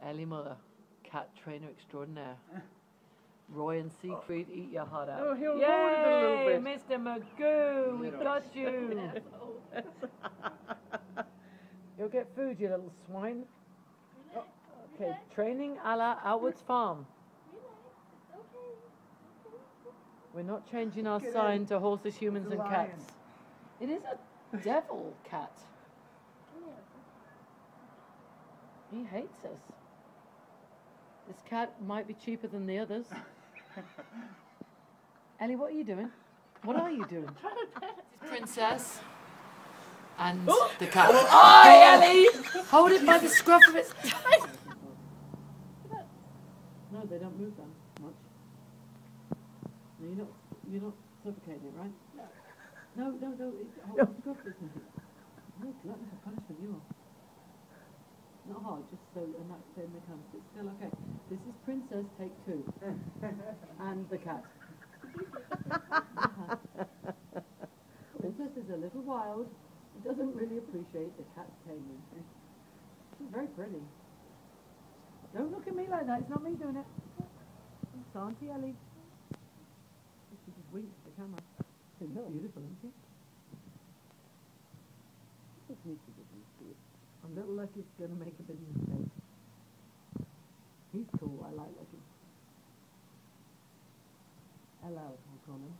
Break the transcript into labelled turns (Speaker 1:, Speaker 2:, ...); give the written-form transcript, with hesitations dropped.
Speaker 1: Ellie Mother, cat trainer extraordinaire. Roy and Siegfried, eat your heart out.
Speaker 2: Oh, he'll hold it a little bit.
Speaker 1: Mr. Magoo, we got you. You'll get food, you little swine. Oh, okay, training a la Outwards Farm. We're not changing our sign to horses, humans, and cats. It is a devil cat. He hates us. This cat might be cheaper than the others. Ellie, what are you doing? What are you doing? Princess. And the cat. Oh, Ellie! Hold it by the scruff of its tail. No, they don't move that much. No, you're not suffocating it, right? No. Hold the scruff of its tail. No, glutton for punishment, you are. Not hard, just so, and that's then they come. Sit still, okay. This is Princess, take 2. And the cat. Princess is a little wild. She doesn't really appreciate the cat taming. She's very pretty. Don't look at me like that, it's not me doing it. It's Auntie Ellie. She just winks at the camera. She's beautiful, isn't she? Just needs to get used to it. I'm little Lucky's going to make a bit of mistake. He's cool, I like Lucky. Hello, I'll call him.